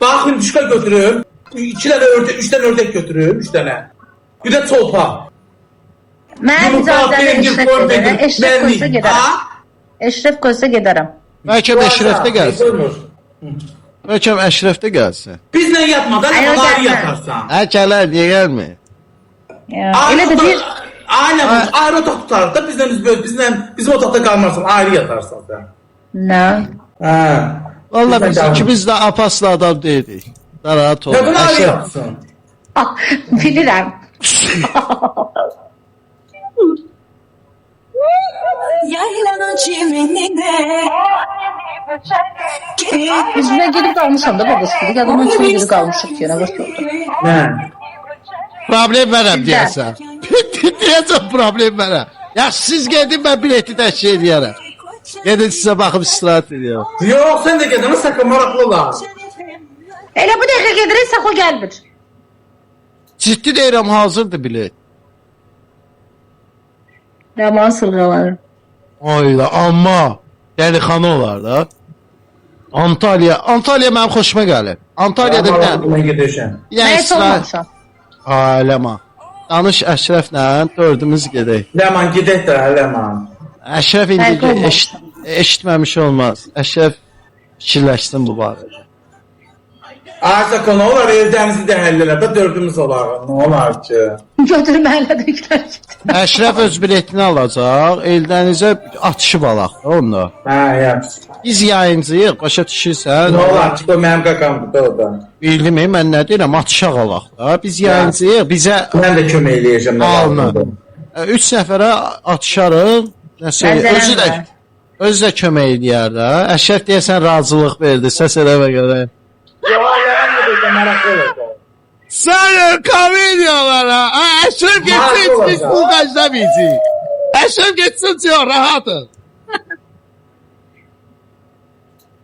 Bax, hündüşka götürüm. 2 dənə ördək, 3 dənə ördək götürüm, 3 dənə. Bir də çolpa. Mən icazəli Eşref qoysa gedərəm. Eşref qoysa gedərəm. Bəlkə Əşrəfdə gəlsin. Bəlkə Əşrəfdə gəlsin. Bizlə yatmadan ayrı yatarsan. Gələr, niyə gəlmir? Elə də bir... Ayrı otaq tutarıq da, bizim otaqda qalmarsan, ayrı yatarsan sən. Nə? Valla biz ikimiz də apaslı adam deyilik. Rahat ol. Neden ayrı yatsın? Bilirəm. Yaylanın çimeninde Biz buna gelip kalmışam da babası. Adamın içine gelip kalmışam ki. Ne bakıyordu? Ne? Problem verəm deyəsən. Deyəcəm problem verəm. Ya siz gedin, mən bileti təşkil edərəm. Gedin sizə baxıb istirahat edəyəm. Yox, sən də gedin, sakın maraqlı olar. Elə bu dəqiqə gedirik, o gəlmir. Ciddi deyirəm, hazırdır bilet. Yaman sırğaları. Ayda, amma dəlixana olar da. Antalya mənim xoşuma gəlir. Antalya'da bir dənə. Mən gedəcəm. Nə heç olmamışam. Ləman. Danış Əşrəflə, dördümüz gedək. Ləman, gedək də, Ləman. Əşrəf indi eşitməmiş olmaz. Əşrəf fikirləşsin bu barədə. Artıq nə olar, evdənizi də həll elə də dördümüz olar. Nə olar ki? Götürüm əhlədə yüklər. Əşrəf öz biletini alacaq, eldənizə atışıb alaq da onda. Yaxşı. Biz yayıncıyıq, başa düşürsən. Nə olar ki, o mənim qaqamdır da o da. Bildim, mən nə deyirəm, atışaq alaq da. Biz yayıncıyıq, bizə... Mən də kömək eləyəcəm. Alın. 3 nəfərə atışarıq. Özü də kömək eləyər də. Əşrəf deyəsən razılıq verdi, səs eləmə görə. Sen komedyalara. Əşrəf geçsin, biz bu qaçdamayacaq. Əşrəf geçsin, diyor, rahatım.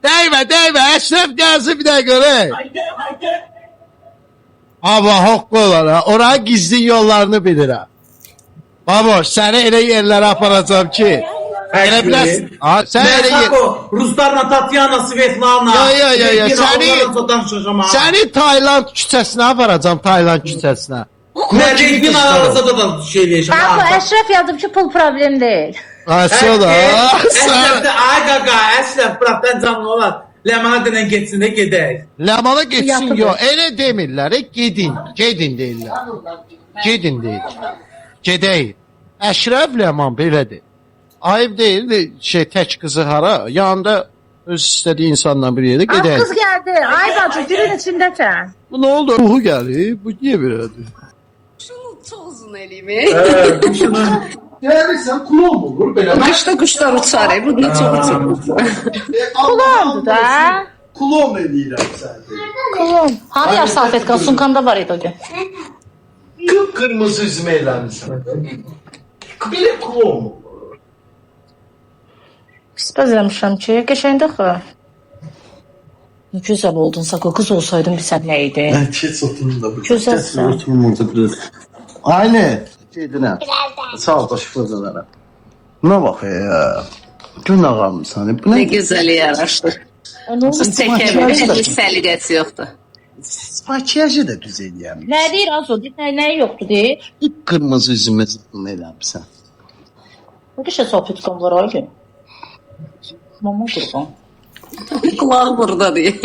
Değme, Əşrəf gəlsin bir də görək. Ama haqqı olar ha, oraya gizli yollarını bilirəm. Baboş, səni elə yerlərə aparacam ki, elə biləsin. Sən elə yer... Ruslarla Tatyana, Svetlana... Səni Tayland küçəsinə aparacam, Tayland küçəsinə. Mədəqin arasında da şey eləyəcəm. Bax, bu Əşrəf yazdım ki, pul problem deyil. Asıl da. Ay qaqa, Əşrəf, bırak, canlı olar. Ləmana denən geçsin də gedək. Ləmana geçsin, yox, elə demirlər, gedin deyirlər. Gedin deyir. Gedək. Əşrəf Ləman belədir. Ayıb deyil, tək qızı hara, yanında öz istədiyi insanla bir yerdə gedək. Qız gəldi, ay bacı, dilin içindəkən. Bu nə oldu? Ruhu gəlir, bu niyə belədir? şunu çok uzun elimi. Yani sen klon olur. Kışta kuşlar uçar. Bu da çok uçar. Klondu da. Klon eləyirəm sən. Klon. Hani yaş salfetka sunkanda var idi o gün. Kıpkırmızı üzümə eləmişsən. Bir klon mu? Pis bəzəmişəm ki, qəşəngdir axı. Ne güzel oldun Sako. Kız olsaydın bir sen neydi? Keç oturun da bu. Güzelsin. Oturun burada biraz. Aynı. Gedinə. Sağ ol, başıqlarına. Buna bax ya. Gün ağamısan. Bu Ne ne? güzel yaraştır. Siz çekebilir. Hiç səliqəsi yoxdur. Makiyajı da düz eləyəm. Ne deyir az o? Neyi yoktu deyir? Kırmızı üzümə zıttın eləmişsən. Ne qəşə salfetkan var ay gün? Mama qurban. Kulaq burada deyir.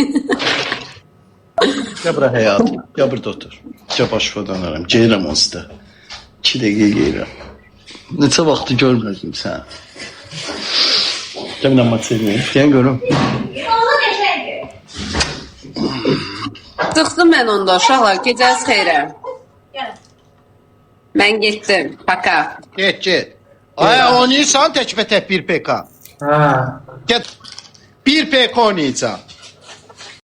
Gel bura həyatım. Gel burada otur. Gel başıma dönərəm. Geyirəm onsuz da. 2 dəqiqə geyirəm. Neçə vaxtı görmədim sən. Gəl mən maç eləyim. Gəl görüm. Çıxdım mən onda uşaqlar. Gecəniz xeyrə. Mən getdim. Paka. Get. Ay, oynayırsan təkbətək bir PK. Ha. Get. Bir PK oynayacaq.